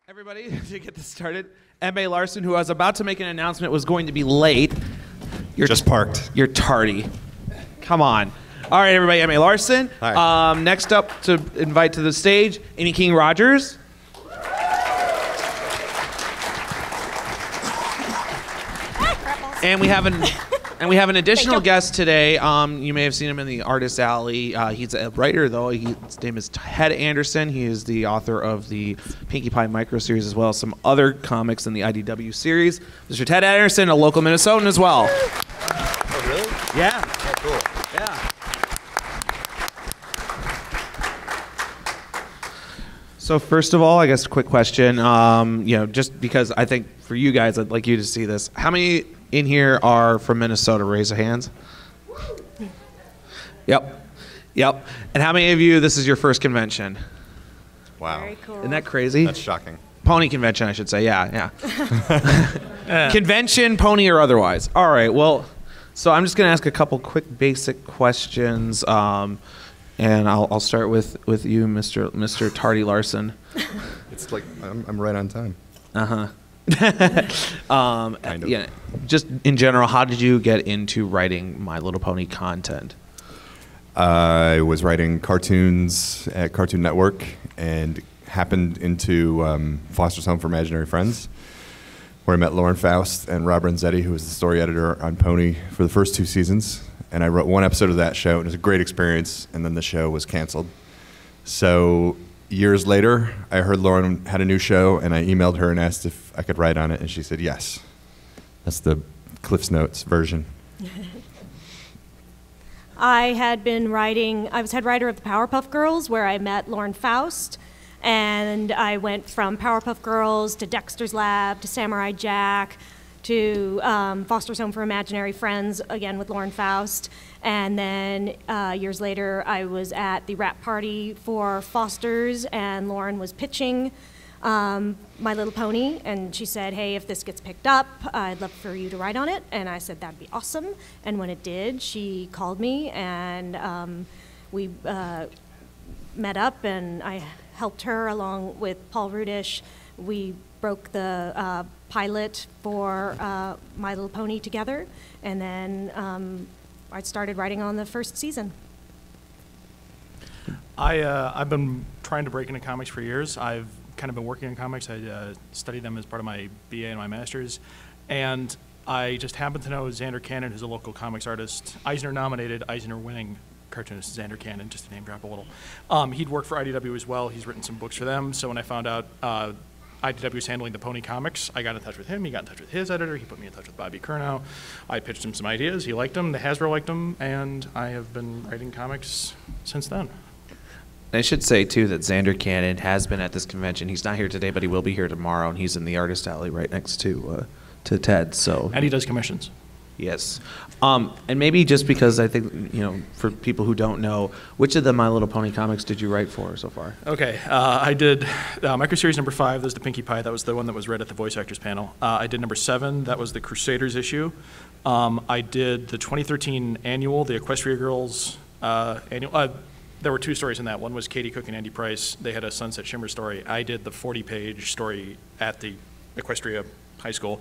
Everybody, to get this started, M.A. Larson, who I was about to make an announcement was going to be late. You're just parked. You're tardy. Come on. All right, everybody, M.A. Larson. Hi. Next up to invite to the stage, Amy King Rogers. And we have an additional guest today. You may have seen him in the Artist Alley. He's a writer, though. His name is Ted Anderson. He is the author of the Pinkie Pie micro series, as well as some other comics in the IDW series. Mr. Ted Anderson, a local Minnesotan as well. Oh, really? Yeah. Oh, cool. Yeah. So first of all, I guess a quick question. Just because I think for you guys, I'd like you to see this. How many in here are from Minnesota? Raise your hands. Yep. And how many of you, this is your first convention? Wow. Very cool. Isn't that crazy? That's shocking. Pony convention, I should say. Yeah. Convention, pony or otherwise. All right. Well, so I'm just going to ask a couple quick basic questions. And I'll start with you, Mr. Tardy Larson. It's like I'm right on time. Kind of. Yeah. Just in general, how did you get into writing My Little Pony content? I was writing cartoons at Cartoon Network and happened into Foster's Home for Imaginary Friends, where I met Lauren Faust and Rob Renzetti, who was the story editor on Pony for the first 2 seasons. And I wrote one episode of that show, and it was a great experience, and then the show was canceled. So years later, I heard Lauren had a new show, and I emailed her and asked if I could write on it, and she said yes. That's the Cliff's Notes version. I was head writer of the Powerpuff Girls, where I met Lauren Faust, and I went from Powerpuff Girls to Dexter's Lab to Samurai Jack to Foster's Home for Imaginary Friends, again with Lauren Faust. And then years later, I was at the wrap party for Foster's, and Lauren was pitching My Little Pony, and she said, hey, if this gets picked up, I'd love for you to write on it. And I said, that'd be awesome. And when it did, she called me, and we met up, and I helped her along with Paul Rudish. We broke the pilot for My Little Pony together, and then I started writing on the first season. I've been trying to break into comics for years. I've kind of been working in comics. I studied them as part of my BA and my master's, and I just happen to know Xander Cannon, who's a local comics artist, Eisner-nominated, Eisner-winning cartoonist Xander Cannon, just to name drop a little. He'd worked for IDW as well. He's written some books for them. So when I found out IDW was handling the Pony comics, I got in touch with him. He got in touch with his editor. He put me in touch with Bobby Curnow. I pitched him some ideas. He liked them. The Hasbro liked them. And I have been writing comics since then. I should say, too, that Xander Cannon has been at this convention. He's not here today, but he will be here tomorrow, and he's in the Artist Alley right next to Ted. So. And he does commissions. Yes. And maybe just because I think, for people who don't know, which of the My Little Pony comics did you write for so far? Okay. I did microseries number 5. That was the Pinkie Pie. That was the one that was read at the voice actors panel. I did number 7. That was the Crusaders issue. I did the 2013 annual, the Equestria Girls annual. There were 2 stories in that. One was Katie Cook and Andy Price. They had a Sunset Shimmer story. I did the 40-page story at the Equestria High School.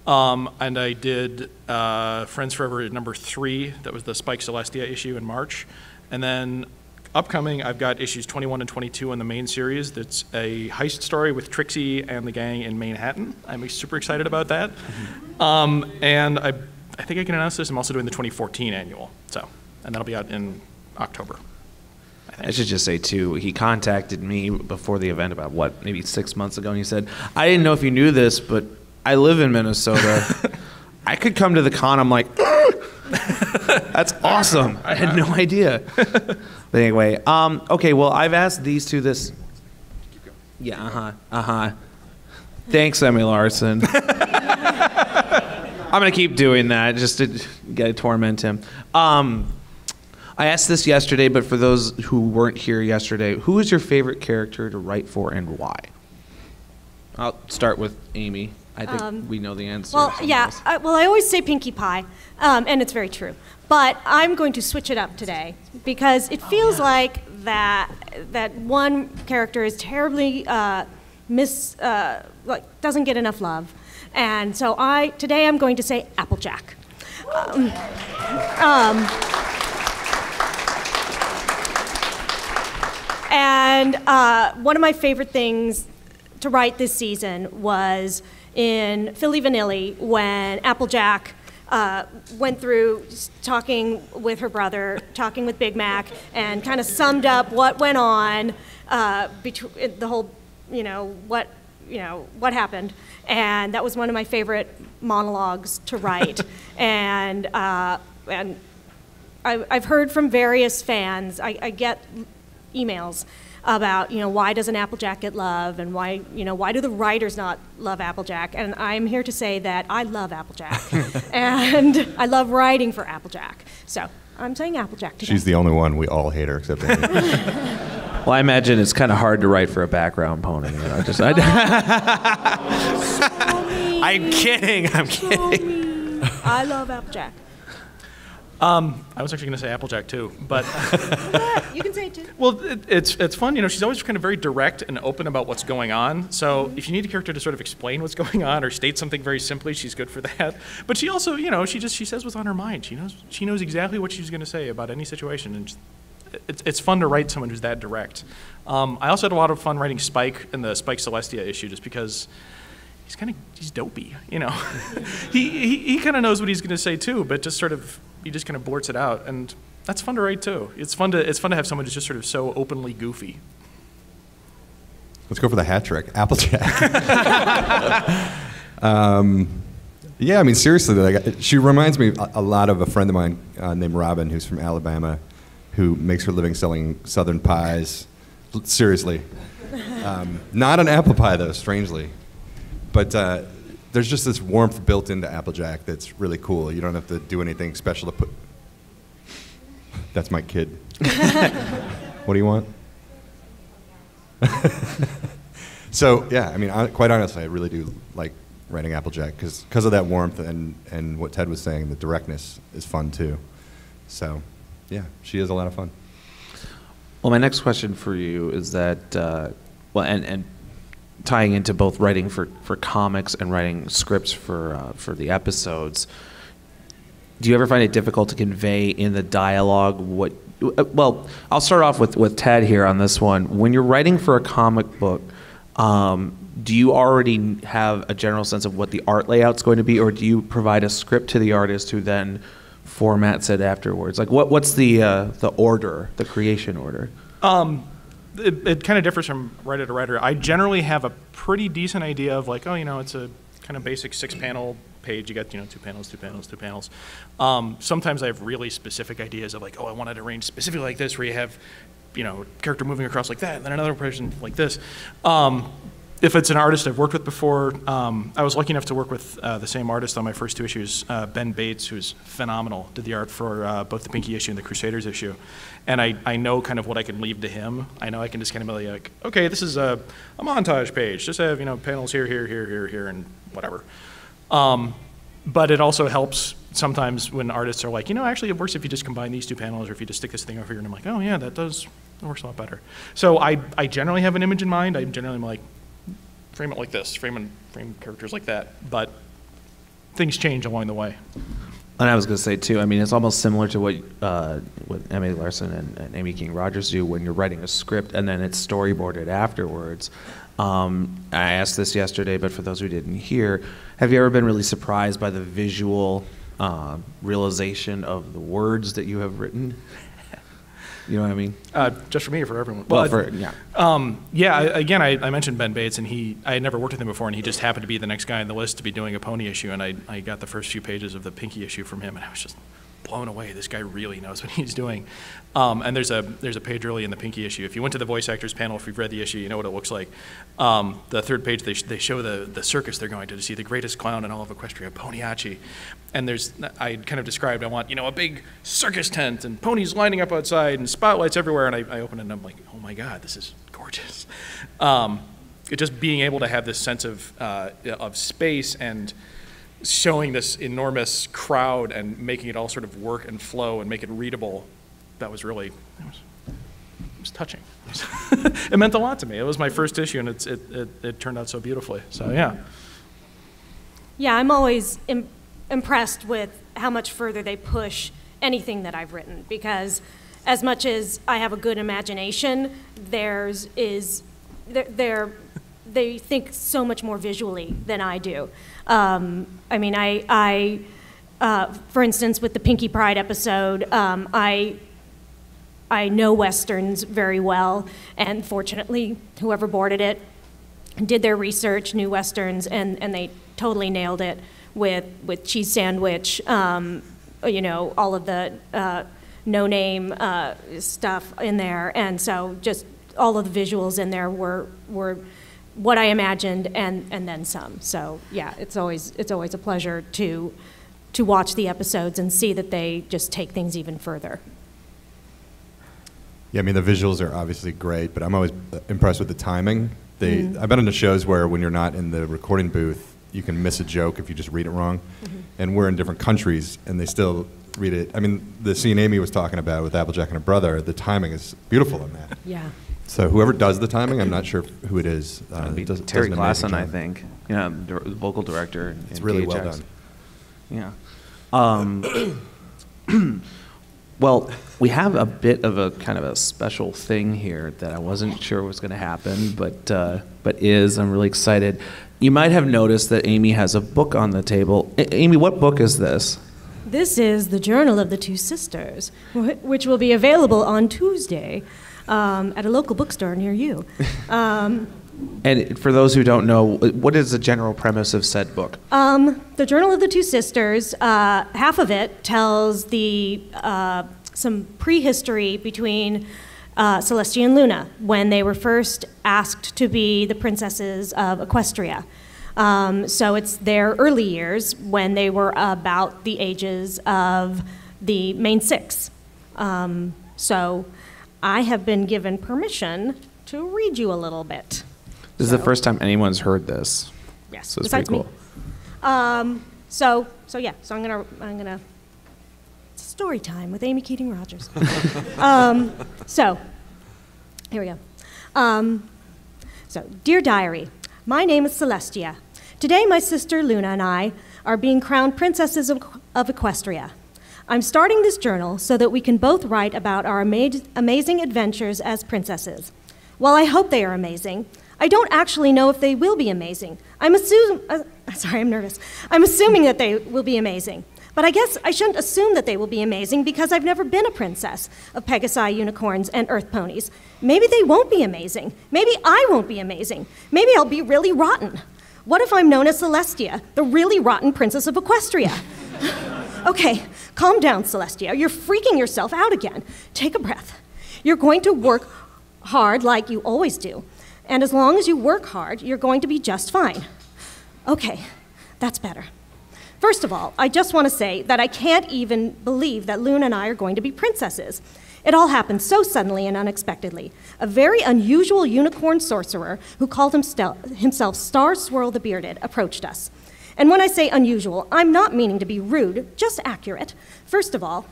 And I did Friends Forever at number 3. That was the Spike Celestia issue in March. And then upcoming, I've got issues 21 and 22 in the main series. That's a heist story with Trixie and the gang in Manhattan. I'm super excited about that. And I think I can announce this. I'm also doing the 2014 annual. And that'll be out in October. I should just say, too, he contacted me before the event about, maybe 6 months ago, and he said, I didn't know if you knew this, but I live in Minnesota. I could come to the con. I'm like, that's awesome. I had no idea. But anyway, okay, well, I've asked these two this. Yeah, Thanks, Emmy Larson. I'm going to keep doing that just to torment him. I asked this yesterday, but for those who weren't here yesterday, who is your favorite character to write for and why? I'll start with Amy. I think we know the answer. Well, yeah. I always say Pinkie Pie, and it's very true. But I'm going to switch it up today because it feels like that one character is terribly doesn't get enough love. And so today I'm going to say Applejack. And one of my favorite things to write this season was in Philly Vanilli when Applejack went through talking with her brother, talking with Big Mac, and kind of summed up what went on between the whole, what happened. And that was one of my favorite monologues to write. and I've heard from various fans. I get emails about, why doesn't Applejack get love, and why do the writers not love Applejack? And I'm here to say that I love Applejack, and I love writing for Applejack. So I'm saying Applejack today. She's the only one. We all hate her except Amy. Well, I imagine it's kind of hard to write for a background pony. I'm kidding. I'm kidding. I love Applejack. I was actually going to say Applejack too, but you can say it too. Well, it's fun. She's always kind of very direct and open about what's going on. So if you need a character to sort of explain what's going on or state something very simply, she's good for that. But she also, she says what's on her mind. She knows exactly what she's going to say about any situation, and it's fun to write someone who's that direct. I also had a lot of fun writing Spike in the Spike Celestia issue, just because he's dopey. He kind of knows what he's going to say too, but he just kind of blurts it out, and that's fun to write too. It's fun to have someone who's just sort of so openly goofy. Let's go for the hat trick, Applejack. Yeah, I mean, seriously, she reminds me a lot of a friend of mine named Robin, who's from Alabama, who makes her living selling Southern pies. Seriously. Not an apple pie, though, strangely. But there's just this warmth built into Applejack that's really cool. You don't have to do anything special to put... That's my kid. What do you want? So, yeah, I mean, quite honestly, I really do like writing Applejack because of that warmth and what Ted was saying, the directness is fun, too. So, yeah, she is a lot of fun. Well, my next question for you is that, and tying into both writing for comics and writing scripts for the episodes, do you ever find it difficult to convey in the dialogue what? Well, I'll start off with Ted here on this one. When you're writing for a comic book, do you already have a general sense of what the art layout's going to be, or do you provide a script to the artist who then formats it afterwards? Like, what's the order, the creation order? It kind of differs from writer to writer. I generally have a pretty decent idea of like, it's a kind of basic 6-panel page. You got, 2 panels, 2 panels, 2 panels. Sometimes I have really specific ideas of like, I want it arranged specifically like this, where you have, character moving across like that, and then another person like this. If it's an artist I've worked with before, I was lucky enough to work with the same artist on my first 2 issues, Ben Bates, who's phenomenal, did the art for both the Pinky issue and the Crusaders issue. And I know kind of what I can leave to him. I know I can just kind of be like, okay, this is a montage page. Just have, panels here, here, here, here, here, and whatever. But it also helps sometimes when artists are like, actually it works if you just combine these 2 panels, or if you just stick this thing over here. And I'm like, oh yeah, that works a lot better. So I generally have an image in mind. I generally am like, frame it like this, frame characters like that, but things change along the way. And I was going to say too, I mean, it's almost similar to what Emily Larson and Amy King Rogers do when you're writing a script and then it's storyboarded afterwards. I asked this yesterday, but for those who didn't hear, have you ever been really surprised by the visual realization of the words that you have written? You know what I mean? Just for me or for everyone? Yeah. I mentioned Ben Bates, and I had never worked with him before, and he just happened to be the next guy on the list to be doing a pony issue, and I got the first few pages of the Pinky issue from him, and I was just blown away. This guy really knows what he's doing. And there's a page early in the Pinky issue. If you went to the voice actors panel, if you've read the issue, you know what it looks like. The third page, they show the circus they're going to see the greatest clown in all of Equestria, Ponyacci. And I kind of described, I want, a big circus tent and ponies lining up outside and spotlights everywhere. And I open it and I'm like, oh my God, this is gorgeous. Just being able to have this sense of space and showing this enormous crowd and making it all sort of work and flow and make it readable, that was really was touching. It meant a lot to me. It was my first issue, and it turned out so beautifully. So yeah. Yeah, I'm always impressed with how much further they push anything that I've written, because as much as I have a good imagination, theirs is they think so much more visually than I do. I mean, for instance, with the Pinky Pride episode, I know Westerns very well, and fortunately, whoever boarded it did their research, knew Westerns, and they totally nailed it with Cheese Sandwich, you know, all of the no-name stuff in there, and so just all of the visuals in there were what I imagined and then some. So yeah, it's always a pleasure to watch the episodes and see that they just take things even further. Yeah, I mean, the visuals are obviously great, but I'm always impressed with the timing. I've been on the shows where when you're not in the recording booth, you can miss a joke if you just read it wrong. And we're in different countries, and they still read it. I mean, the scene Amy was talking about with Applejack and her brother, the timing is beautiful in that. Yeah. So whoever does the timing, I'm not sure who it is. It'd Terry Glasson, I think. You know, the vocal director. It's really well done. Yeah. Well, we have a bit of a kind of a special thing here that I wasn't sure was going to happen, but I'm really excited. You might have noticed that Amy has a book on the table. Amy, what book is this? This is the Journal of the Two Sisters, which will be available on Tuesday at a local bookstore near you. And for those who don't know, what is the general premise of said book? The Journal of the Two Sisters, half of it tells some prehistory between Celestia and Luna when they were first asked to be the princesses of Equestria. So it's their early years when they were about the ages of the main six. So I have been given permission to read you a little bit. This is the first time anyone's heard this. Yes, so it's pretty cool. So I'm gonna. It's story time with Amy Keating Rogers. So here we go. So, dear diary, my name is Celestia. Today, my sister Luna and I are being crowned princesses of Equestria. I'm starting this journal so that we can both write about our amazing adventures as princesses. While I hope they are amazing, I don't actually know if they will be amazing. I'm nervous. I'm assuming that they will be amazing. But I guess I shouldn't assume that they will be amazing because I've never been a princess of Pegasi, unicorns, and earth ponies. Maybe they won't be amazing. Maybe I won't be amazing. Maybe I'll be really rotten. What if I'm known as Celestia, the really rotten princess of Equestria? Okay, calm down, Celestia. You're freaking yourself out again. Take a breath. You're going to work hard like you always do. And as long as you work hard, you're going to be just fine. Okay, that's better. First of all, I just want to say that I can't even believe that Luna and I are going to be princesses. It all happened so suddenly and unexpectedly. A very unusual unicorn sorcerer who called himself Star Swirl the Bearded approached us. And when I say unusual, I'm not meaning to be rude, just accurate. First of all,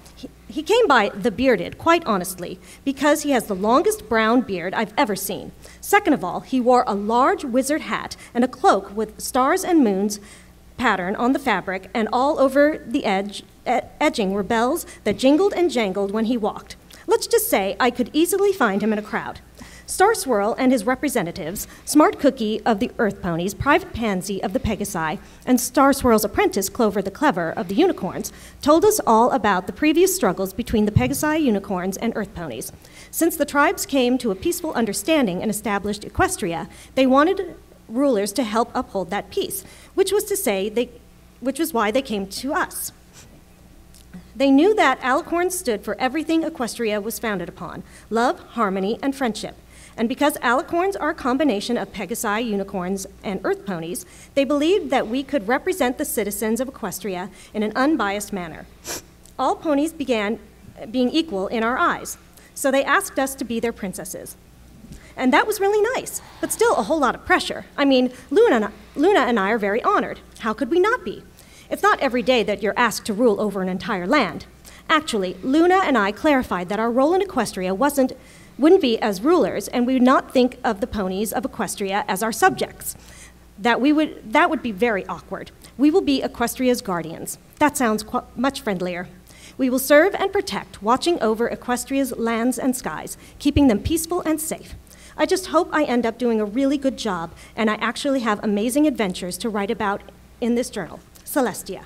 he came by the Bearded, quite honestly, because he has the longest brown beard I've ever seen. Second of all, he wore a large wizard hat and a cloak with stars and moons pattern on the fabric, and all over the edging were bells that jingled and jangled when he walked. Let's just say I could easily find him in a crowd. Star Swirl and his representatives, Smart Cookie of the Earth Ponies, Private Pansy of the Pegasi, and Star Swirl's apprentice, Clover the Clever of the Unicorns, told us all about the previous struggles between the Pegasi unicorns and Earth Ponies. Since the tribes came to a peaceful understanding and established Equestria, they wanted rulers to help uphold that peace, which was why they came to us. They knew that alicorns stood for everything Equestria was founded upon: love, harmony, and friendship. And because alicorns are a combination of Pegasi, unicorns, and earth ponies, they believed that we could represent the citizens of Equestria in an unbiased manner. All ponies began being equal in our eyes, so they asked us to be their princesses. And that was really nice, but still a whole lot of pressure. I mean, Luna and I are very honored. How could we not be? It's not every day that you're asked to rule over an entire land. Actually, Luna and I clarified that our role in Equestria wasn't wouldn't be as rulers, and we would not think of the ponies of Equestria as our subjects. That would be very awkward. We will be Equestria's guardians. That sounds much friendlier. We will serve and protect, watching over Equestria's lands and skies, keeping them peaceful and safe. I just hope I end up doing a really good job, and I actually have amazing adventures to write about in this journal. Celestia.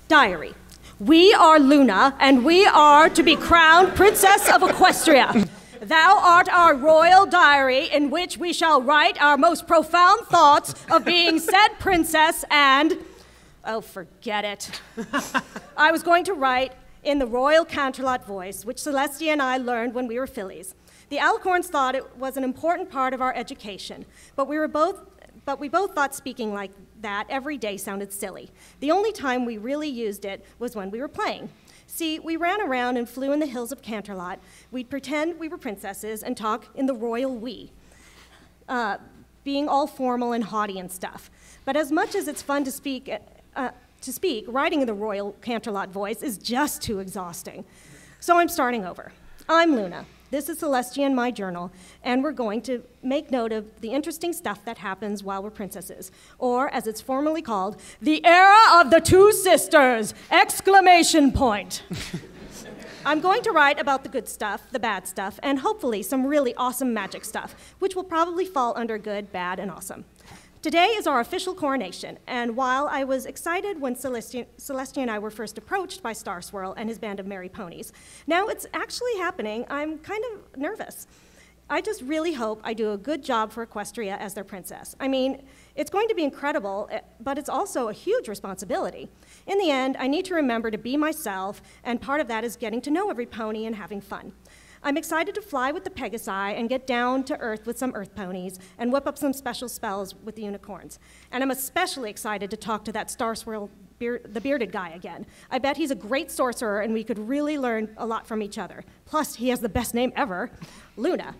Diary. We are Luna, and we are to be crowned Princess of Equestria. Thou art our royal diary, in which we shall write our most profound thoughts of being said princess and... Oh, forget it. I was going to write in the royal Canterlot voice, which Celestia and I learned when we were fillies. The Alicorns thought it was an important part of our education, but we both thought speaking like that every day sounded silly. The only time we really used it was when we were playing. See, we ran around and flew in the hills of Canterlot. We'd pretend we were princesses and talk in the royal we, being all formal and haughty and stuff. But as much as it's fun to speak, writing in the royal Canterlot voice is just too exhausting. So I'm starting over. I'm Luna. This is Celestia in my journal, and we're going to make note of the interesting stuff that happens while we're princesses, or as it's formally called, the era of the two sisters! Exclamation point. I'm going to write about the good stuff, the bad stuff, and hopefully some really awesome magic stuff, which will probably fall under good, bad, and awesome. Today is our official coronation, and while I was excited when Celestia and I were first approached by Star Swirl and his band of merry ponies, now it's actually happening, I'm kind of nervous. I just really hope I do a good job for Equestria as their princess. I mean, it's going to be incredible, but it's also a huge responsibility. In the end, I need to remember to be myself, and part of that is getting to know every pony and having fun. I'm excited to fly with the Pegasi and get down to Earth with some Earth ponies and whip up some special spells with the unicorns. And I'm especially excited to talk to that Star Swirl, the bearded guy again. I bet he's a great sorcerer and we could really learn a lot from each other. Plus, he has the best name ever, Luna.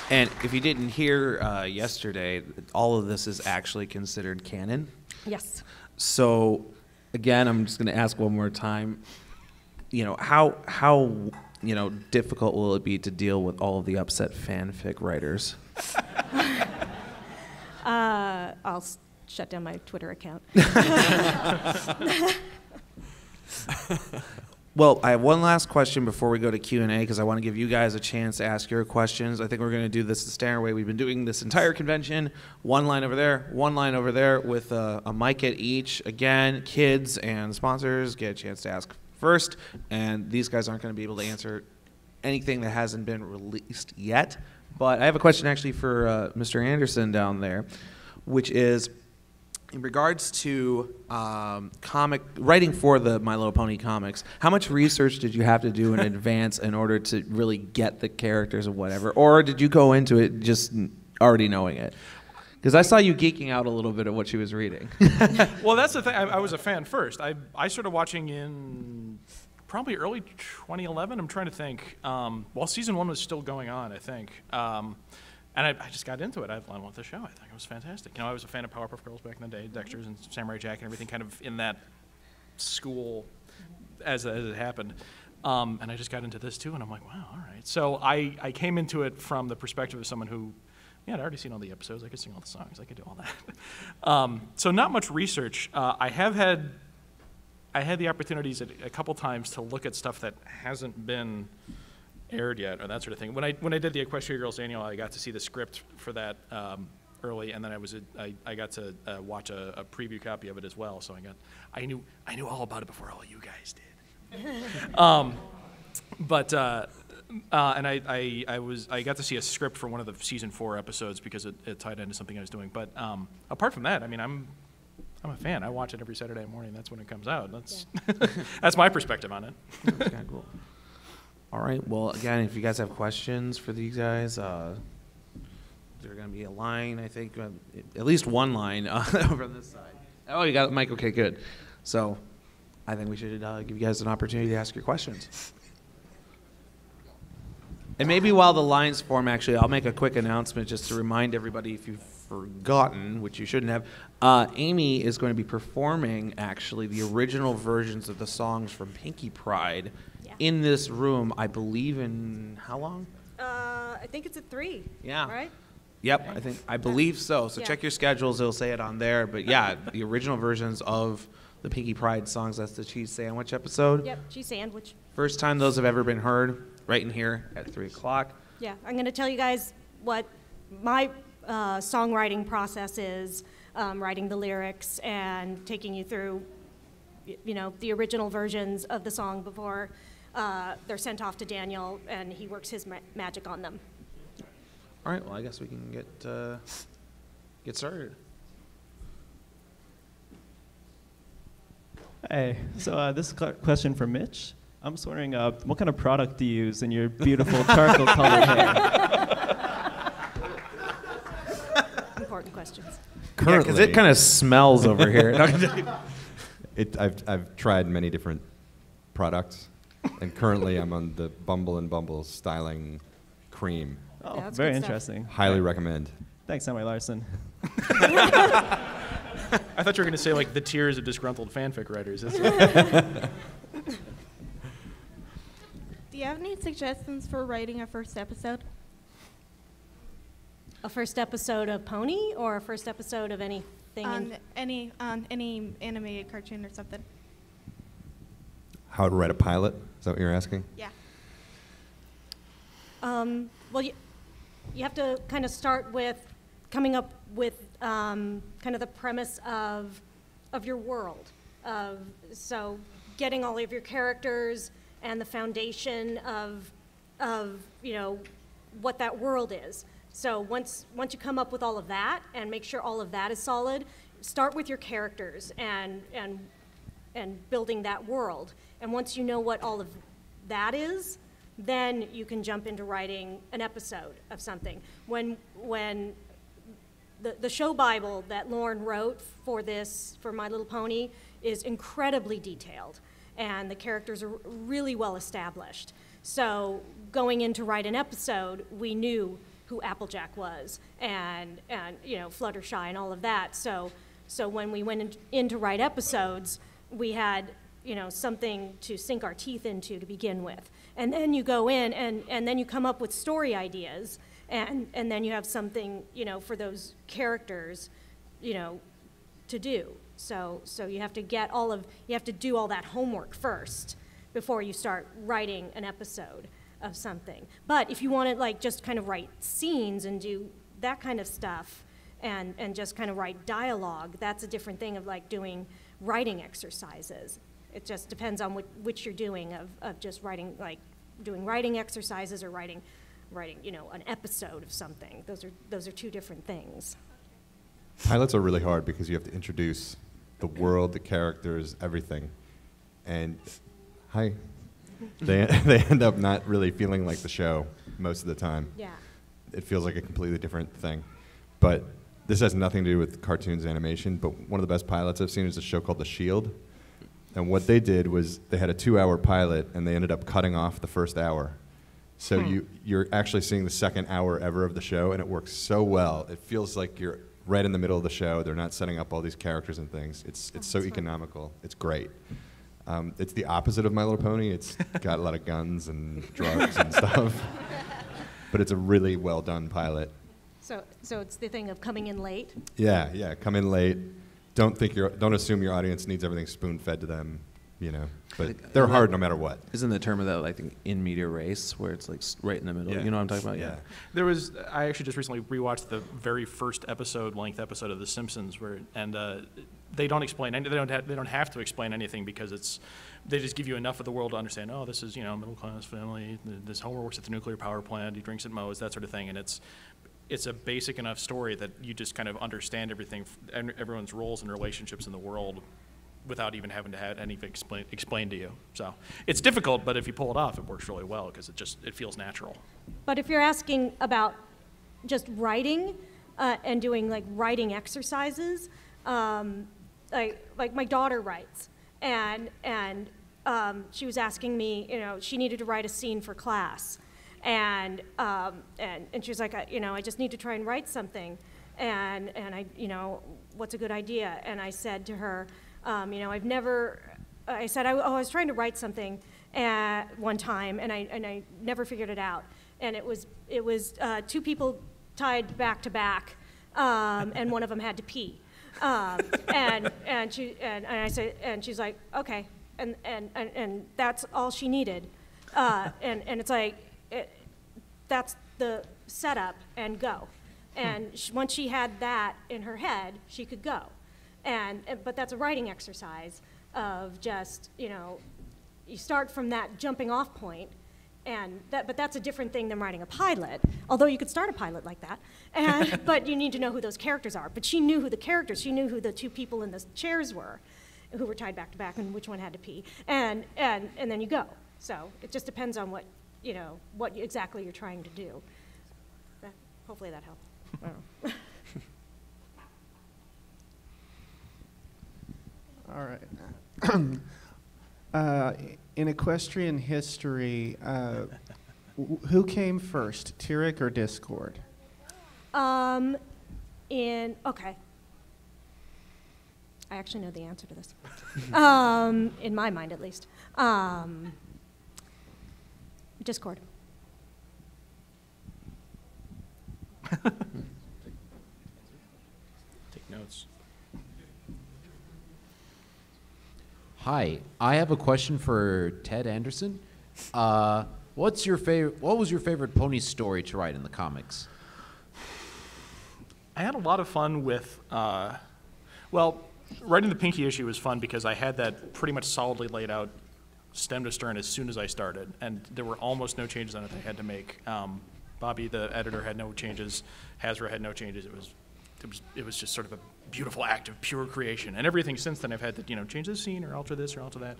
And if you didn't hear yesterday, all of this is actually considered canon. Yes. So, again, I'm just going to ask one more time. You know, how difficult will it be to deal with all of the upset fanfic writers? I'll shut down my Twitter account. Well, I have one last question before we go to Q&A because I want to give you guys a chance to ask your questions. I think we're going to do this the standard way we've been doing this entire convention. One line over there with a mic at each. Again, kids and sponsors get a chance to ask first, and these guys aren't going to be able to answer anything that hasn't been released yet. But I have a question actually for Mr. Anderson down there, which is, in regards to comic writing for the My Little Pony comics, how much research did you have to do in advance in order to really get the characters or whatever? Or did you go into it just already knowing it? Because I saw you geeking out a little bit at what she was reading. Well, that's the thing. I was a fan first. I started watching in probably early 2011. I'm trying to think. While season 1 was still going on, I think. And I just got into it. I went with the show. I think it was fantastic. You know, I was a fan of Powerpuff Girls back in the day, Dexter's and Samurai Jack and everything kind of in that school as it happened. And I just got into this too, and I'm like, wow, all right. So I came into it from the perspective of someone who, yeah, I'd already seen all the episodes. I could sing all the songs. I could do all that. So not much research. I had the opportunities a couple times to look at stuff that hasn't been aired yet, or that sort of thing. When I did the Equestria Girls Annual, I got to see the script for that early, and then I got to watch a preview copy of it as well. So I knew all about it before all you guys did. And I got to see a script for one of the season 4 episodes because it tied into something I was doing. But apart from that, I mean, I'm a fan. I watch it every Saturday morning. That's when it comes out. That's my perspective on it. That's kind of cool. All right. Well, again, if you guys have questions for these guys, there's going to be a line, I think, at least one line over on this side. Oh, you got the mic? Okay, good. So I think we should give you guys an opportunity to ask your questions. And maybe while the lines form, actually, I'll make a quick announcement just to remind everybody, if you've forgotten, which you shouldn't have, Amy is going to be performing actually the original versions of the songs from Pinky Pride in this room, I believe in how long? I think it's at 3. Yeah. Right? Yep, I believe so. So check your schedules; it'll say it on there. But yeah, the original versions of the Pinky Pride songs. That's the cheese sandwich episode. Yep, cheese sandwich. First time those have ever been heard, right in here at 3:00. Yeah, I'm going to tell you guys what my songwriting process is, writing the lyrics and taking you through, the original versions of the song before they're sent off to Daniel, and he works his magic on them. All right, well, I guess we can get started. Hey, so this is a question for Mitch. I'm just wondering, what kind of product do you use in your beautiful charcoal colored hair? Important questions. Yeah, because it kind of smells over here. I've tried many different products, and currently I'm on the Bumble and Bumble styling cream. Oh, Yeah, that's very good stuff. interesting. Highly recommend. Thanks, Emily Larson. I thought you were going to say, like, the tears of disgruntled fanfic writers. Do you have any suggestions for writing a first episode? A first episode of Pony or a first episode of anything? On any animated cartoon or something? How to write a pilot? Is that what you're asking? Yeah. Well, you have to kind of start with coming up with kind of the premise of your world. So getting all of your characters and the foundation of what that world is. So once you come up with all of that and make sure all of that is solid, start with your characters and building that world. And once you know what all of that is, then you can jump into writing an episode of something. When the show Bible that Lauren wrote for My Little Pony is incredibly detailed, and the characters are really well established. So going in to write an episode, we knew who Applejack was and Fluttershy and all of that. So when we went in to write episodes, we had something to sink our teeth into to begin with. And then you go in and then you come up with story ideas, and then you have something, for those characters, to do. So you have to do all that homework first before you start writing an episode of something. But if you want to just kind of write scenes and do that kind of stuff and just kind of write dialogue, that's a different thing of doing writing exercises. It just depends on which you're doing of just writing, doing writing exercises or writing an episode of something. Those are two different things. Pilots are really hard because you have to introduce the world, the characters, everything. And they end up not really feeling like the show most of the time. Yeah. It feels like a completely different thing. But this has nothing to do with cartoons animation, but one of the best pilots I've seen is a show called The Shield. And what they did was they had a 2-hour pilot, and they ended up cutting off the first hour. So you're actually seeing the second hour ever of the show, and it works so well. It feels like you're right in the middle of the show. They're not setting up all these characters and things. It's so economical. It's great. It's the opposite of My Little Pony. It's got a lot of guns and drugs and stuff. But it's a really well done pilot. So it's the thing of coming in late? Yeah. Come in late. Don't assume your audience needs everything spoon-fed to them, But they're hard no matter what. Isn't the term of that, I think, in media race, where it's right in the middle? Yeah. You know what I'm talking about? Yeah. I actually just recently rewatched the very first length episode of The Simpsons, they don't explain they don't have to explain anything because they just give you enough of the world to understand. Oh, this is middle class family. This Homer works at the nuclear power plant. He drinks at Moe's, that sort of thing, and it's a basic enough story that you just kind of understand everything, everyone's roles and relationships in the world, without even having to have anything explained to you. So it's difficult, but if you pull it off, it works really well because it feels natural. But if you're asking about just writing and doing writing exercises, like my daughter writes, and she was asking me, she needed to write a scene for class, and she was like, I just need to try and write something, and I, what's a good idea? And I said to her, I said, I was trying to write something one time, and I never figured it out. And it was two people tied back to back, and one of them had to pee. And I said, and she's like, okay, and that's all she needed. And it's like, that's the setup, and go. And once she had that in her head, she could go. But that's a writing exercise of just, you start from that jumping off point, but that's a different thing than writing a pilot, although you could start a pilot like that. But you need to know who those characters are. But she knew who the two people in the chairs were, who were tied back to back, and which one had to pee. And then you go. So it just depends on what exactly you're trying to do. Hopefully that helped. I don't know. All right. In equestrian history, who came first, Tyrrell or Discord? Okay. I actually know the answer to this. In my mind, at least. Discord. Take notes. Hi, I have a question for Ted Anderson. What was your favorite pony story to write in the comics? I had a lot of fun with, writing the Pinky issue was fun because I had that pretty much solidly laid out stem to stern as soon as I started, and there were almost no changes on it I had to make. Bobby, the editor, had no changes. Hasbro had no changes. It was just sort of a beautiful act of pure creation. And everything since then I've had to, change the scene or alter this or alter that.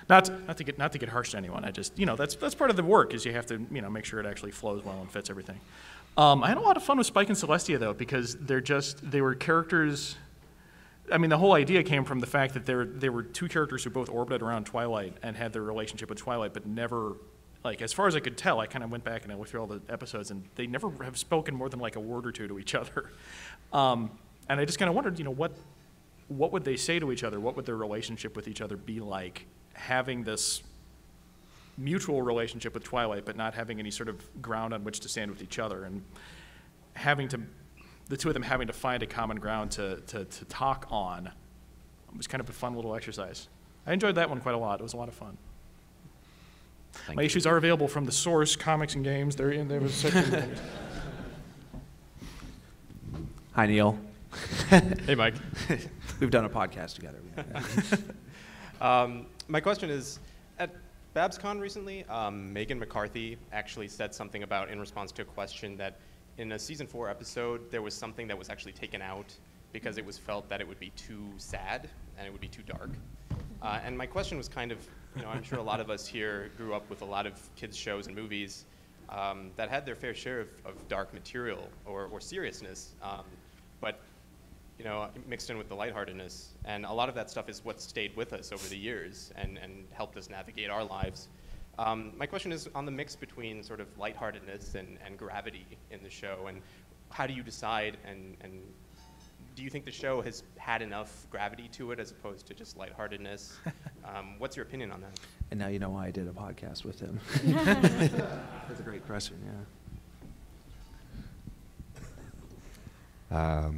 Not to get harsh to anyone. I just, that's part of the work is you have to, make sure it actually flows well and fits everything. I had a lot of fun with Spike and Celestia though, because they were characters. I mean, the whole idea came from the fact that they were two characters who both orbited around Twilight and had their relationship with Twilight, but never. Like, as far as I could tell, I kind of went back and I looked through all the episodes, and they never have spoken more than like a word or two to each other. And I just kind of wondered, what would they say to each other? What would their relationship with each other be like, having this mutual relationship with Twilight, but not having any sort of ground on which to stand with each other, and the two of them having to find a common ground to talk on. It was kind of a fun little exercise. I enjoyed that one quite a lot. It was a lot of fun. My issues are available from the source, Comics and Games. They're in there. Hi, Neil. Hey, Mike. We've done a podcast together. My question is, at BabsCon recently, Megan McCarthy actually said something about, in response to a question, that in a season 4 episode, there was something that was actually taken out because it was felt that it would be too sad and it would be too dark. And my question was kind of, I'm sure a lot of us here grew up with a lot of kids' shows and movies that had their fair share of dark material or seriousness, but mixed in with the lightheartedness. And a lot of that stuff is what stayed with us over the years and helped us navigate our lives. My question is on the mix between sort of lightheartedness and gravity in the show, and how do you decide, and do you think the show has had enough gravity to it as opposed to just lightheartedness? What's your opinion on that? And now you know why I did a podcast with him. That's a great question, yeah.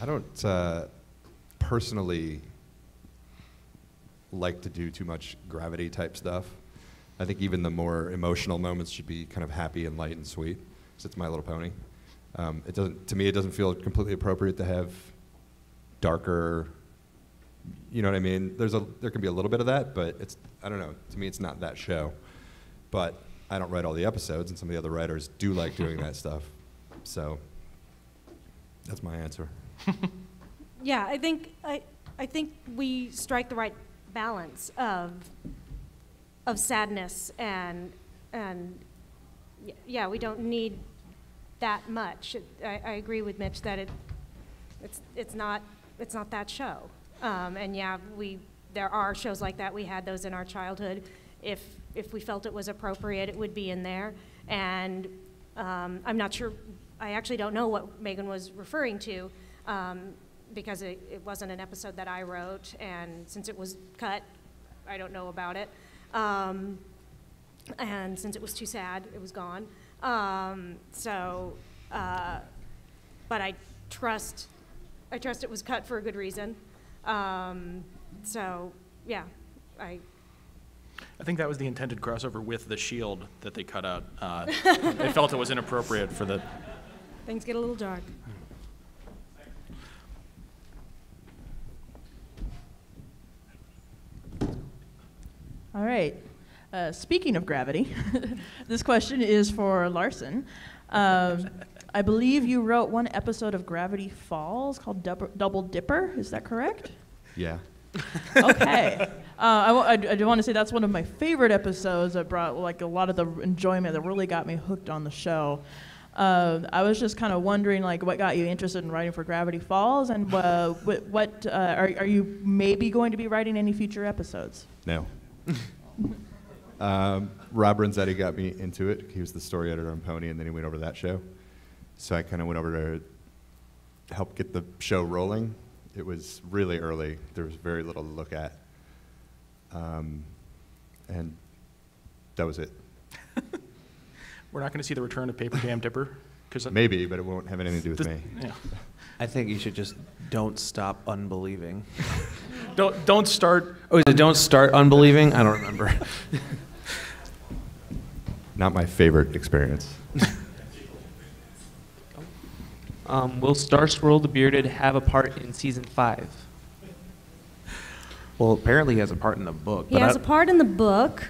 I don't personally like to do too much gravity type stuff. I think even the more emotional moments should be kind of happy and light and sweet. So it's My Little Pony. To me, it doesn't feel completely appropriate to have darker. You know what I mean? There can be a little bit of that, but I don't know. To me, it's not that show. But I don't write all the episodes, and some of the other writers do like doing that stuff. So that's my answer. Yeah, I think we strike the right balance of sadness and yeah, we don't need that much. I agree with Mitch that it's not that show. And yeah, there are shows like that. We had those in our childhood. If we felt it was appropriate, it would be in there. And I'm not sure I actually don't know what Megan was referring to, because it wasn't an episode that I wrote, and since it was cut, I don't know about it. And since it was too sad, it was gone. But I trust it was cut for a good reason. So yeah, I think that was the intended crossover with The Shield that they cut out. They felt it was inappropriate for the... Things get a little dark. All right. Speaking of gravity, this question is for Larson. I believe you wrote one episode of Gravity Falls called Double Dipper. Is that correct? Yeah. Okay. I do want to say that's one of my favorite episodes that brought like a lot of the enjoyment that really got me hooked on the show. I was just kind of wondering like what got you interested in writing for Gravity Falls, and what are you maybe going to be writing any future episodes? No. Rob Renzetti got me into it. He was the story editor on Pony, and then he went over to that show. So I kind of went over to help get the show rolling. It was really early. There was very little to look at. And that was it. We're not going to see the return of Paper Jam Dipper? Maybe, but it won't have anything to do with me. Yeah. I think you should just don't stop unbelieving. Don't start... Oh, is it don't start unbelieving? I don't remember. Not my favorite experience. Will Starswirl the Bearded have a part in season 5? Well, apparently he has a part in the book. He has a part in the book.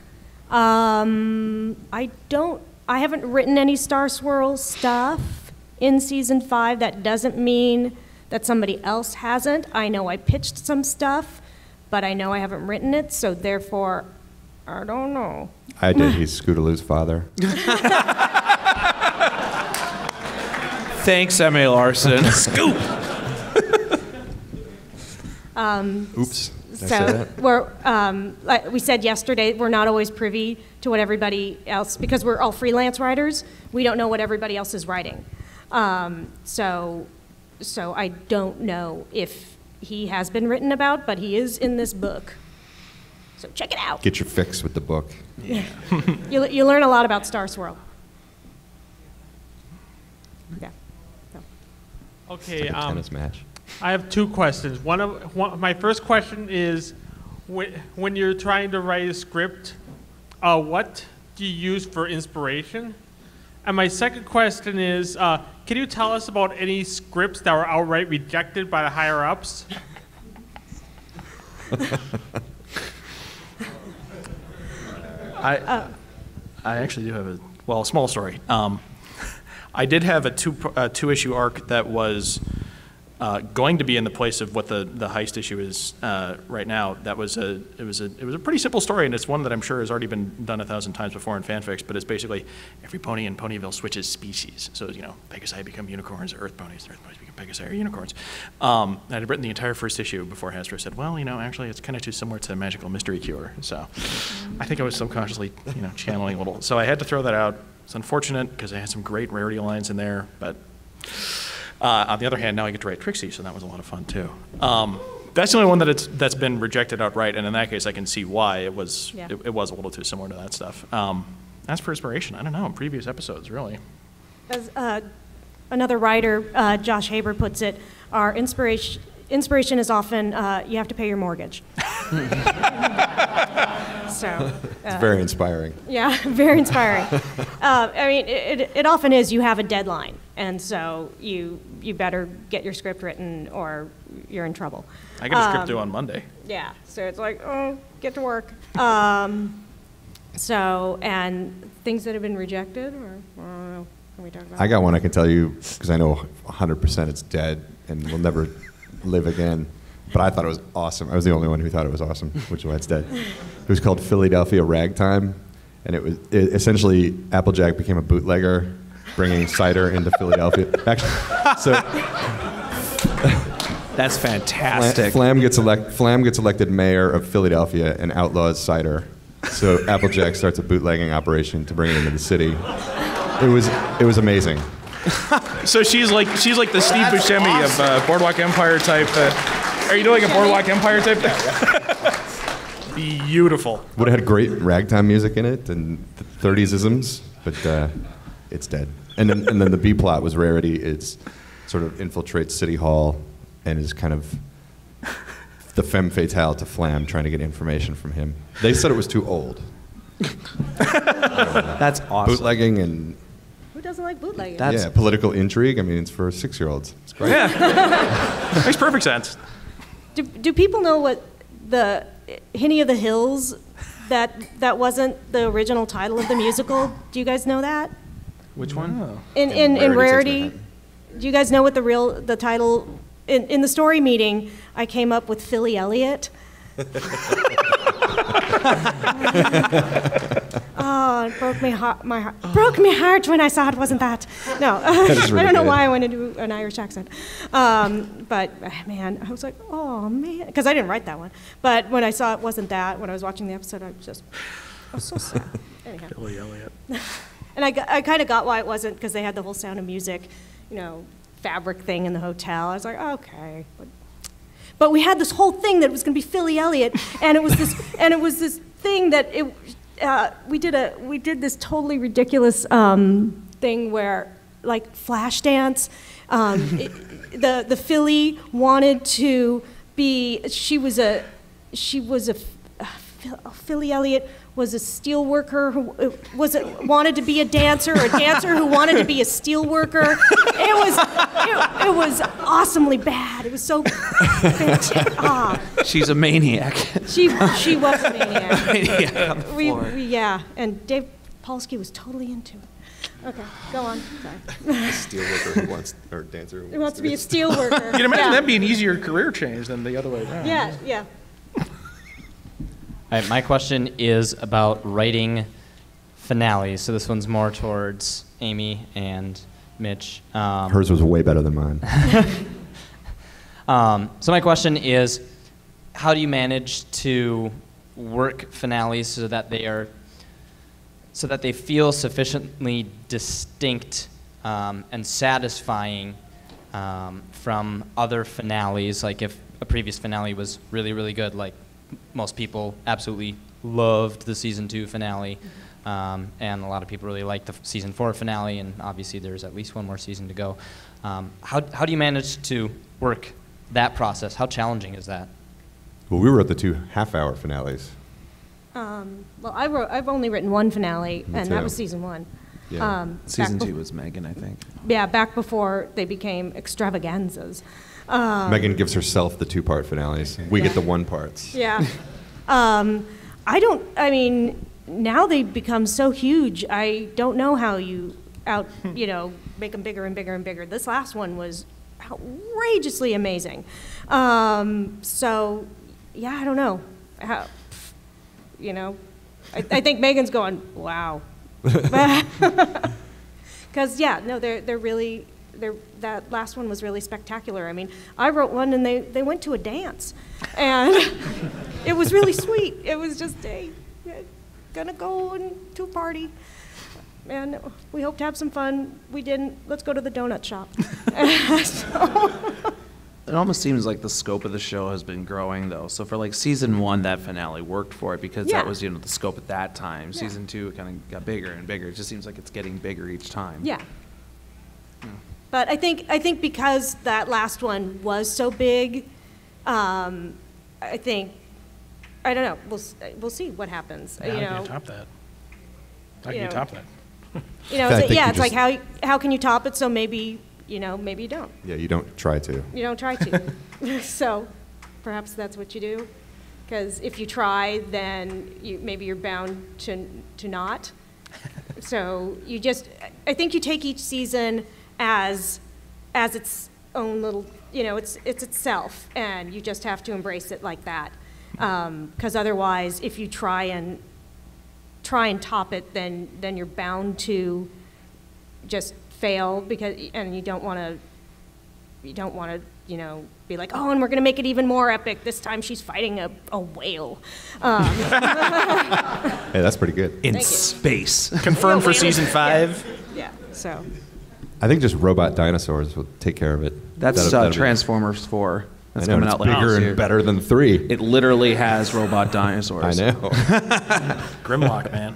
I haven't written any Star Swirl stuff in season 5. That doesn't mean that somebody else hasn't. I know I pitched some stuff, but I know I haven't written it, so therefore, I don't know. I did. He's Scootaloo's father. Thanks, M.A. Larson. Scoop! Oops. So we're, like we said yesterday, we're not always privy to what everybody else, because we're all freelance writers, we don't know what everybody else is writing. So I don't know if he has been written about, but he is in this book. So check it out. Get your fix with the book. Yeah. You learn a lot about Star Swirl. Yeah. So. Okay. Like a tennis match. I have two questions. My first question is, when you're trying to write a script, what do you use for inspiration? And my second question is, can you tell us about any scripts that were outright rejected by the higher-ups? I actually do have a small story. I did have a two-issue arc that was going to be in the place of what the heist issue is right now. It was a pretty simple story, and it's one that I'm sure has already been done 1,000 times before in fanfics. But it's basically every pony in Ponyville switches species. So Pegasi become unicorns, Earth ponies become Pegasi or unicorns. I had written the entire first issue before Hasbro said, well, actually it's kind of too similar to Magical Mystery Cure. So I think I was subconsciously channeling a little. So I had to throw that out. It's unfortunate because I had some great rarity lines in there, but. On the other hand, now I get to write Trixie, so that was a lot of fun too. That's the only one that's been rejected outright, and in that case, I can see why it was it was a little too similar to that stuff. As for inspiration, I don't know. In previous episodes, really. As another writer, Josh Haber, puts it, our inspiration is often you have to pay your mortgage. So it's very inspiring. Yeah, very inspiring. I mean, it often is. You have a deadline, and so you better get your script written, or you're in trouble. I get a script due on Monday. Yeah, so it's like, oh, get to work. So, and things that have been rejected, or I don't know, can we talk about? I got one I can tell you because I know 100% it's dead and will never live again. But I thought it was awesome. I was the only one who thought it was awesome, which is why it's dead. It was called Philadelphia Ragtime, and essentially Applejack became a bootlegger, bringing cider into Philadelphia. Actually, so that's fantastic. Flam gets elected mayor of Philadelphia and outlaws cider. So Applejack starts a bootlegging operation to bring it into the city. It was amazing. So she's like the Steve Buscemi of Boardwalk Empire type. Are you doing a Boardwalk Empire type? Beautiful. Would have had great ragtime music in it and 30s-isms, but it's dead. And then the B plot was Rarity. It's sort of infiltrates City Hall and is kind of the femme fatale to Flam trying to get information from him. They said it was too old. That's awesome. Bootlegging and Who doesn't like bootlegging? yeah, political intrigue. I mean, it's for 6-year-olds. It's great. Yeah. Makes perfect sense. Do people know what the Hinny of the Hills, that wasn't the original title of the musical? Do you guys know that? Which one? In Rarity, do you guys know what the title? In the story meeting, I came up with Philly Elliott. Oh, it broke my heart. Broke my heart when I saw it wasn't that. No, really I don't know good. why I wanted to do an Irish accent. But man, I was like, oh man, because I didn't write that one. But when I saw it wasn't that, when I was watching the episode, I was so sad. Anyhow. Billy Elliot. And I kind of got why it wasn't, because they had the whole Sound of Music, fabric thing in the hotel. I was like, okay. But we had this whole thing that was going to be Philly Elliott, and it was this thing that we did this totally ridiculous thing where, like, flash dance. The Philly wanted to be. Philly Elliott was a steel worker who wanted to be a dancer who wanted to be a steel worker. It was awesomely bad. It was so fantastic. She's a maniac. She was a maniac. Maniac on the floor. Yeah, and Dave Polsky was totally into it. Okay, go on. Sorry. A steel worker who wants, or dancer Who wants to be a steel worker. You can imagine Yeah. that being an easier career change than the other way around. Yeah. All right, my question is about writing finales. So this one's more towards Amy and Mitch. Hers was way better than mine. So my question is, how do you manage to work finales so that they feel sufficiently distinct and satisfying from other finales? Like if a previous finale was really, really good, like most people absolutely loved the season 2 finale, and a lot of people really liked the season 4 finale, and obviously there's at least one more season to go. How do you manage to work that process? How challenging is that? Well, we wrote the 2 half-hour finales. Well, I've only written one finale, Me and too. that was season 1. Yeah. Season 2 was Megan, I think. Yeah, back before they became extravaganzas. Megan gives herself the 2-part finales. We get the 1 parts. Yeah. I mean, now they've become so huge, I don't know how you make them bigger and bigger and bigger. This last one was outrageously amazing. So, yeah, I don't know. I think Megan's going, wow. Because, that last one was really spectacular. I mean, I wrote one and they went to a dance, and it was really sweet. It was just gonna go to a party, and we hope to have some fun. We didn't. Let's go to the donut shop. It almost seems like the scope of the show has been growing, though. So for like season 1, that finale worked for it because that was the scope at that time. Yeah. Season 2, it kind of got bigger and bigger. It just seems like it's getting bigger each time. Yeah. But I think because that last one was so big, I don't know. We'll see what happens. How can you top that? How can you top that? It's like how can you top it? So maybe maybe you don't. Yeah, you don't try to. You don't try to. So perhaps that's what you do, because if you try, then maybe you're bound to not. So I think you take each season as its own little, it's itself, and you just have to embrace it like that. Because otherwise, if you try and top it, then you're bound to just fail, and you don't want to be like, oh, and we're going to make it even more epic. This time she's fighting a whale. Hey, that's pretty good. In space. Confirmed for season 5. Yeah, so. I think just robot dinosaurs will take care of it. That's That'll be- Transformers 4. That's I know, coming it's out later bigger this and year. better than 3. It literally has robot dinosaurs. I know. Grimlock, man.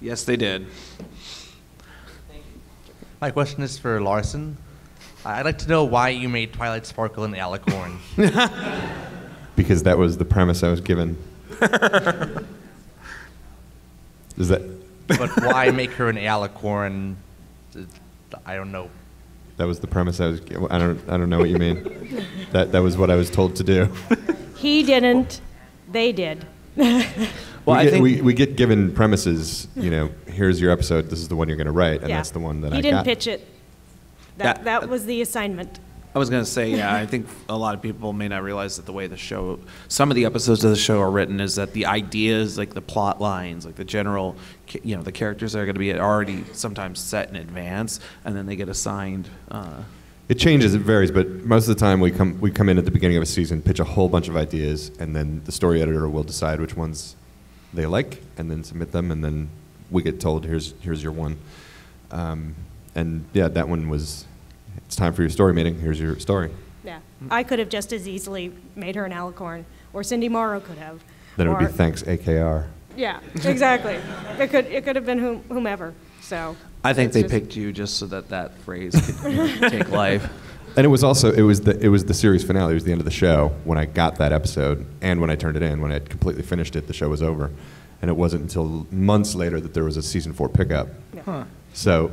Yes, they did. My question is for Larson. I'd like to know why you made Twilight sparkle in Alicorn. Because that was the premise I was given. Is that? But why make her an Alicorn? I don't know. That was the premise I was. I don't know what you mean. That was what I was told to do. He didn't. They did. We get given premises. You know, here's your episode. This is the one you're going to write, and Yeah. that's the one that he I didn't got. pitch it. That was the assignment. I was going to say, yeah, I think a lot of people may not realize that the way the show, some of the episodes of the show are written is that the ideas, like the plot lines, like the general, the characters that are going to be already sometimes set in advance, and then they get assigned. It changes, it varies, but most of the time we come in at the beginning of a season, pitch a whole bunch of ideas, and then the story editor will decide which ones they like, and then submit them, and then we get told, here's your one. And yeah, that one was, it's time for your story meeting, here's your story. Yeah. I could have just as easily made her an Alicorn, or Cindy Morrow could have. Then it would be or- thanks AKR. Yeah, exactly. It could have been whomever. So I think it's they just- picked you just so that phrase could take life. And it was also, it was the series finale, it was the end of the show when I got that episode, and when I turned it in, when I had completely finished it, the show was over. And it wasn't until months later that there was a season 4 pickup. Yeah. Huh. So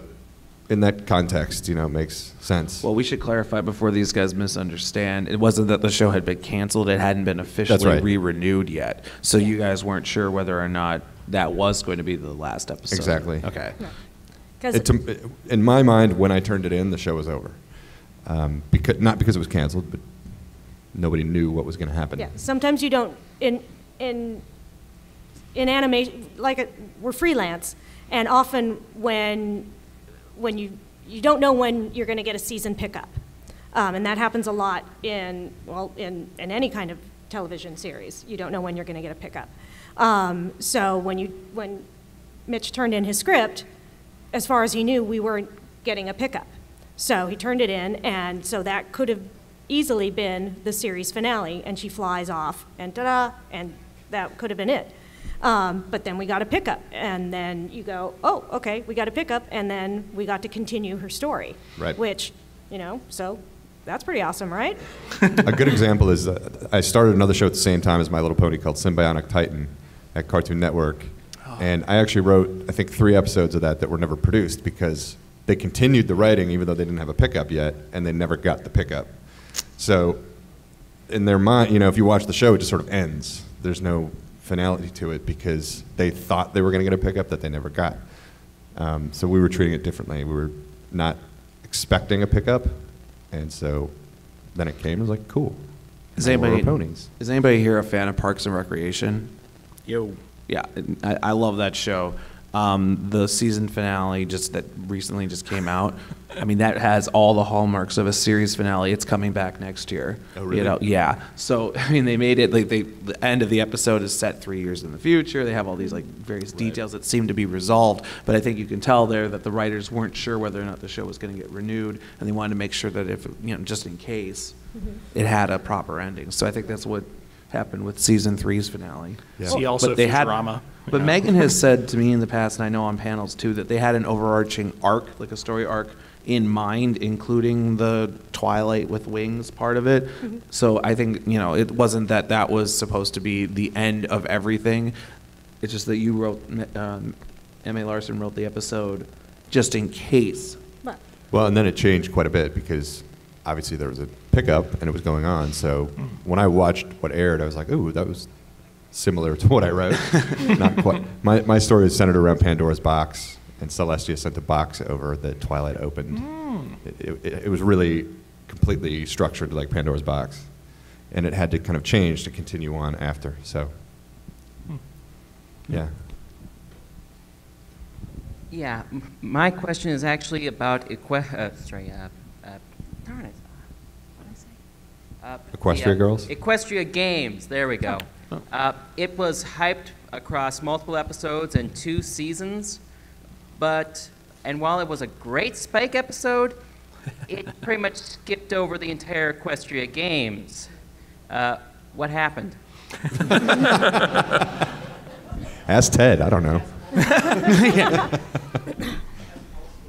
in that context, it makes sense. Well, we should clarify before these guys misunderstand. It wasn't that the show had been canceled. It hadn't been officially right. re-renewed yet. So you guys weren't sure whether or not that was going to be the last episode. Exactly. Okay. In my mind, when I turned it in, the show was over. Not because it was canceled, but nobody knew what was going to happen. Yeah. Sometimes you don't in animation, we're freelance, and often when you don't know when you're going to get a season pickup, and that happens a lot in any kind of television series. You don't know when you're going to get a pickup. So when Mitch turned in his script, as far as he knew, we weren't getting a pickup. So he turned it in, and so that could have easily been the series finale, and she flies off, and ta-da, and that could have been it. But then we got a pickup, and then you go, oh, okay, we got a pickup, and then we got to continue her story. Right. Which, so that's pretty awesome, right? A good example is I started another show at the same time as My Little Pony called Symbionic Titan at Cartoon Network. And I actually wrote, I think, 3 episodes of that were never produced because they continued the writing even though they didn't have a pickup yet, and they never got the pickup. So in their mind, if you watch the show, it just sort of ends. There's no finality to it because they thought they were going to get a pickup that they never got. So we were treating it differently. We were not expecting a pickup, and so then it came and was like, cool. Is Now we're anybody ponies. Is anybody here a fan of Parks and Recreation? Yo. Yeah, I love that show. The season finale that recently just came out. I mean, that has all the hallmarks of a series finale. It's coming back next year. Oh, really? Yeah. So, I mean, they made it the end of the episode is set 3 years in the future. They have all these various details that seem to be resolved. But I think you can tell there that the writers weren't sure whether or not the show was going to get renewed, and they wanted to make sure that if just in case, it had a proper ending. So I think that's what happened with season 3's finale. Yeah. See also Futurama. But Megan has said to me in the past, and I know on panels too, that they had an overarching arc, like a story arc, in mind, including the Twilight with Wings part of it. Mm-hmm. So I think, it wasn't that was supposed to be the end of everything. It's just that you wrote, M.A. Larson wrote the episode just in case. Well, and then it changed quite a bit because obviously there was a pickup and it was going on. So when I watched what aired, I was like, ooh, that was similar to what I wrote. Not quite. My story is centered around Pandora's box, and Celestia sent a box over that Twilight opened. It was really completely structured like Pandora's box, and it had to kind of change to continue on after. So, yeah. Yeah, my question is actually about darn it. Equestria Girls? Equestria Games, there we go. It was hyped across multiple episodes and 2 seasons, but And while it was a great Spike episode, it pretty much skipped over the entire Equestria Games. What happened? Ask Ted. I don't know.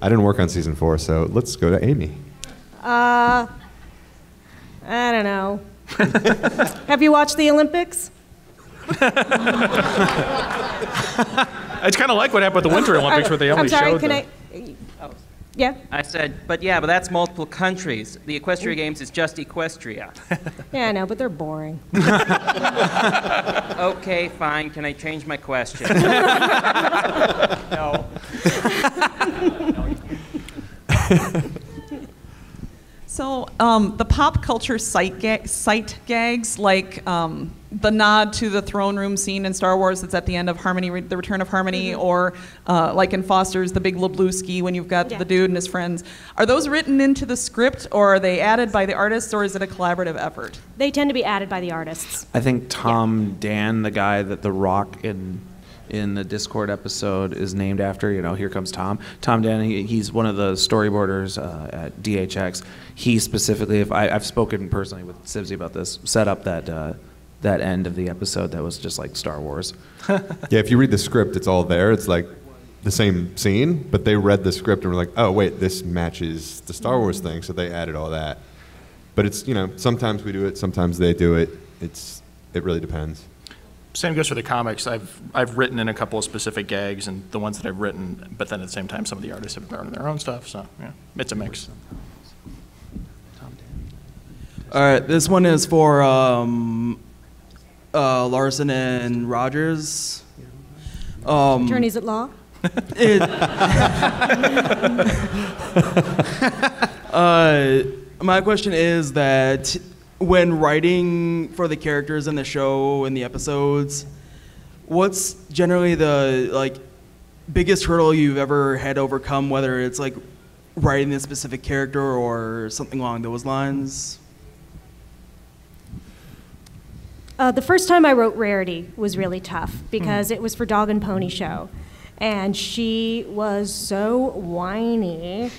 I didn't work on season 4, so let's go to Amy. I don't know. Have you watched the Olympics? It's kind of like what happened with the Winter Olympics where they only I'm sorry, showed can the... Yeah? I said, but that's multiple countries. The Equestria Games is just Equestria. Yeah, I know, but they're boring. Okay, fine. Can I change my question? No. So the pop culture sight gags, like the nod to the throne room scene in Star Wars that's at the end of Harmony, The Return of Harmony, or like in Foster's The Big Lebowski when you've got the dude and his friends. Are those written into the script, or are they added by the artists, or is it a collaborative effort? They tend to be added by the artists. I think Tom Dan, the guy that The Rock in the Discord episode is named after, Here Comes Tom. Tom Dan, he's one of the storyboarders at DHX. He specifically, I've spoken personally with Sibsy about this, set up that end of the episode that was just like Star Wars. Yeah, if you read the script, it's all there. It's like the same scene, but they read the script and were like, oh, wait, this matches the Star Wars thing, so they added all that. But it's, sometimes we do it, sometimes they do it. It really depends. Same goes for the comics. I've written in a couple of specific gags, and the ones that I've written, but then at the same time, some of the artists have written their own stuff, so yeah, it's a mix. All right, this one is for Larson and Rogers. Attorneys at law? My question is that when writing for the characters in the show and the episodes, what's generally the biggest hurdle you've ever had to overcome, whether it's like writing a specific character or something along those lines? The first time I wrote Rarity was really tough because it was for Dog and Pony Show. And she was so whiny.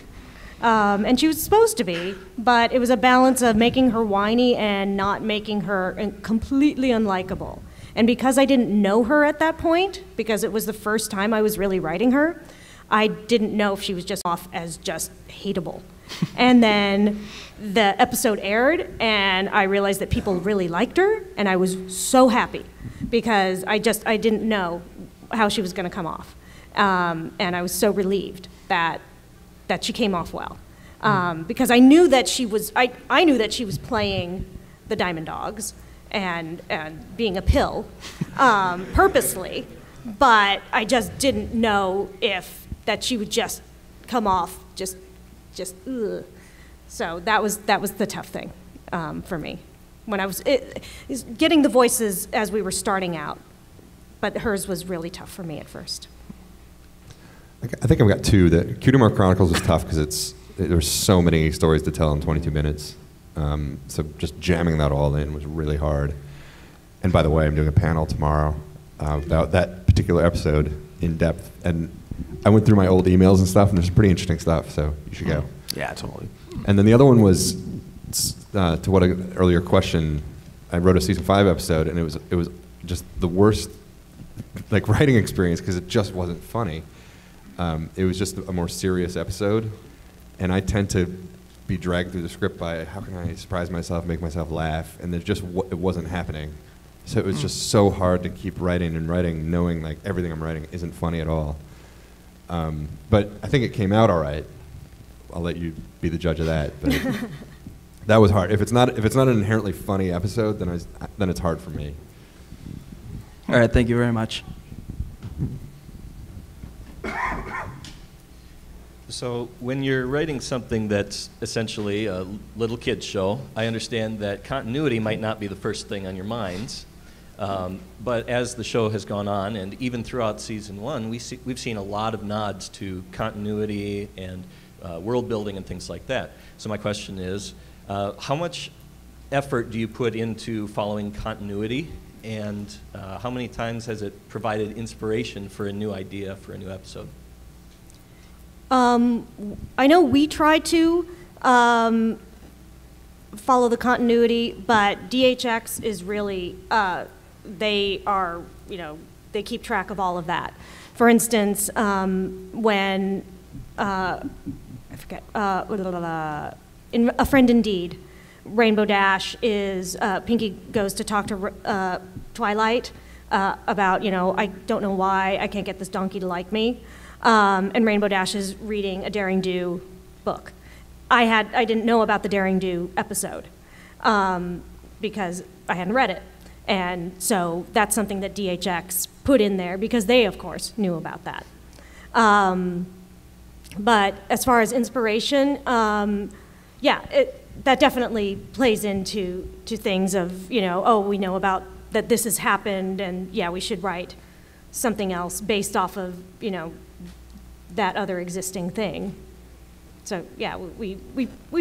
And she was supposed to be, but it was a balance of making her whiny and not making her completely unlikable. And because I didn't know her at that point, because it was the first time I was really writing her, I didn't know if she was just off as just hateable. And then the episode aired, and I realized that people really liked her, and I was so happy because I didn't know how she was going to come off. And I was so relieved that she came off well, because I knew that she was playing the Diamond Dogs and being a pill purposely, but I just didn't know that she would just come off just ugh. So that was the tough thing for me when I was getting the voices as we were starting out, but hers was really tough for me at first. I think I've got two. The Cutemar Chronicles was tough because there's so many stories to tell in 22 minutes. So just jamming that all in was really hard. And by the way, I'm doing a panel tomorrow about that particular episode in depth. And I went through my old emails and stuff, and there's some pretty interesting stuff, so you should go. Yeah, totally. And then the other one was, to what an earlier question, I wrote a season 5 episode, and it was just the worst writing experience because it just wasn't funny. It was just a more serious episode, and I tend to be dragged through the script by how can I surprise myself, make myself laugh, and it wasn't happening. So it was just so hard to keep writing and writing, knowing everything I'm writing isn't funny at all. But I think it came out all right. I'll let you be the judge of that. But that was hard. If it's not an inherently funny episode, then it's hard for me. All right, thank you very much. So when you're writing something that's essentially a little kid's show, I understand that continuity might not be the first thing on your minds. But as the show has gone on, and even throughout season 1, we've seen a lot of nods to continuity and world building and things like that. So my question is, how much effort do you put into following continuity, and how many times has it provided inspiration for a new idea for a new episode? I know we try to follow the continuity, but DHX is really, they are, they keep track of all of that. For instance, when, I forget, in A Friend Indeed, Rainbow Dash is, Pinky goes to talk to Twilight about, I don't know why I can't get this donkey to like me. And Rainbow Dash is reading a Daring Do book. I didn't know about the Daring Do episode because I hadn't read it. And so that's something that DHX put in there because they, of course, knew about that. But as far as inspiration, that definitely plays into things of, oh, we know about that this has happened, and yeah, we should write something else based off of, that other existing thing. So yeah, we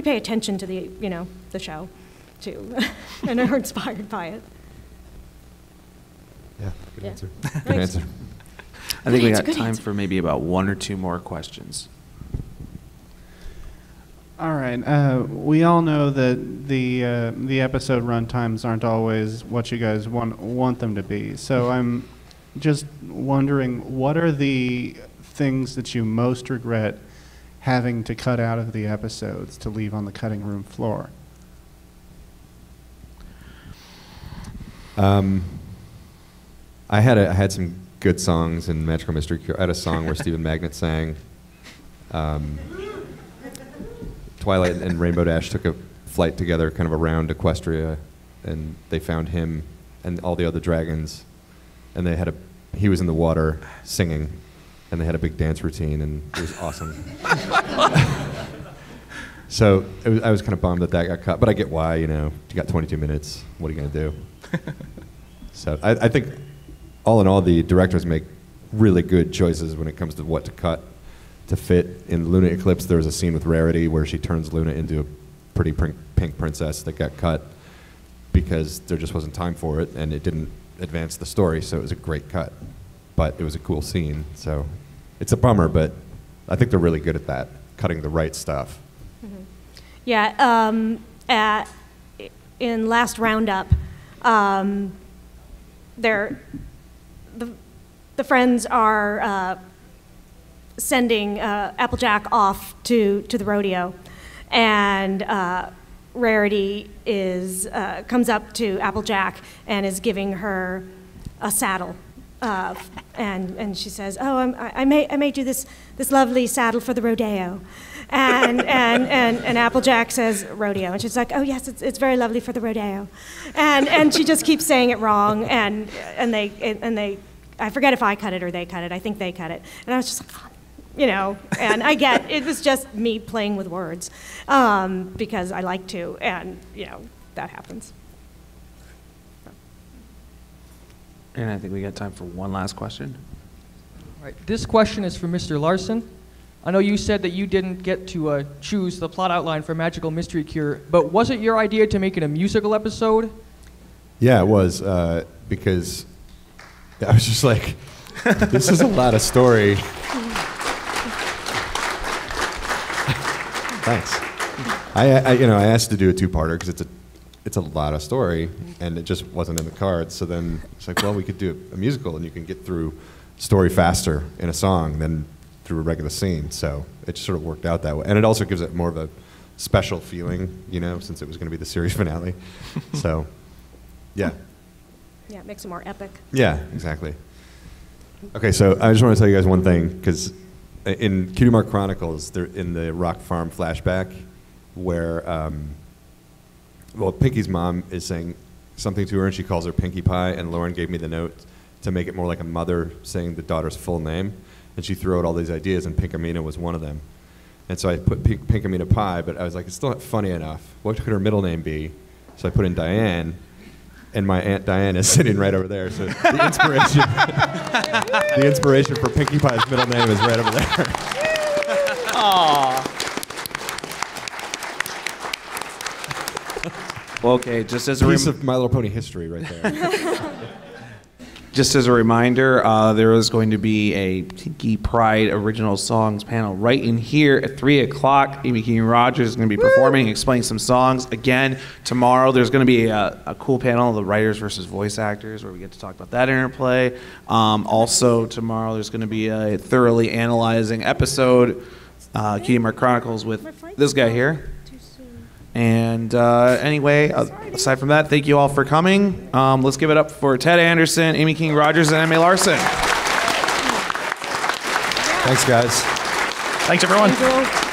pay attention to the, the show too, and are inspired by it. Yeah, good answer. Good Thanks. answer. I think we Good got answer. time for maybe about 1 or 2 more questions. All right. We all know that the episode run times aren't always what you guys want them to be. So I'm just wondering, what are the things that you most regret having to cut out of the episodes to leave on the cutting room floor? I had some good songs in Magical Mystery Cure. I had a song where Stephen Magnet sang. Twilight and Rainbow Dash took a flight together kind of around Equestria, and they found him and all the other dragons, and he was in the water singing, and they had a big dance routine, and it was awesome. So I was kind of bummed that got cut, but I get why, you got 22 minutes, what are you going to do? So I think, all in all, the directors make really good choices when it comes to what to cut to fit. In Luna Eclipse, there was a scene with Rarity where she turns Luna into a pretty pink princess that got cut because there just wasn't time for it, and it didn't advance the story, so it was a great cut. But it was a cool scene, so it's a bummer, but I think they're really good at that, cutting the right stuff. Mm-hmm. Yeah, in last roundup, the friends are sending Applejack off to the rodeo, and Rarity comes up to Applejack and is giving her a saddle, and she says, "Oh, I made you this lovely saddle for the rodeo," and Applejack says rodeo, and she's like, "Oh yes, it's very lovely for the rodeo," and she just keeps saying it wrong, and they I forget if I cut it or they cut it. I think they cut it, and I was just like, and I get it was just me playing with words because I like to, and that happens. And I think we got time for one last question. All right, this question is for Mr. Larson. I know you said that you didn't get to choose the plot outline for Magical Mystery Cure, but was it your idea to make it a musical episode? Yeah, it was, because I was just like, this is a lot of story. Thanks. I asked to do a 2-parter because it's a lot of story, and it just wasn't in the cards. So then it's like, well, we could do a musical, and you can get through story faster in a song than through a regular scene. So it just sort of worked out that way, and it also gives it more of a special feeling, since it was going to be the series finale. So, yeah. Yeah, it makes it more epic. Yeah, exactly. Okay, so I just want to tell you guys one thing, because in Cutie Mark Chronicles, they're in the Rock Farm flashback, where Pinky's mom is saying something to her, and she calls her Pinkie Pie, and Lauren gave me the note to make it more like a mother saying the daughter's full name, and she threw out all these ideas, and Pinkamena was one of them. And so I put Pinkamena Pie, but I was like, it's still not funny enough. What could her middle name be? So I put in Diane, and my Aunt Diane is sitting right over there. So the inspiration for Pinkie Pie's middle name is right over there. Aww. Well, okay, just as a piece of My Little Pony history right there. Just as a reminder, there is going to be a Tiki Pride original songs panel right in here at 3 o'clock. Amy Keating Rogers is going to be performing, explaining some songs. Again, tomorrow there's going to be a cool panel, the writers versus voice actors, where we get to talk about that interplay. Also, tomorrow there's going to be a thoroughly analyzing episode, Keating Mark Chronicles, with this guy here. And anyway, aside from that, thank you all for coming. Let's give it up for Ted Anderson, Amy Keating Rogers, and Emmy Larson. Thanks, guys. Thanks, everyone. Thank you.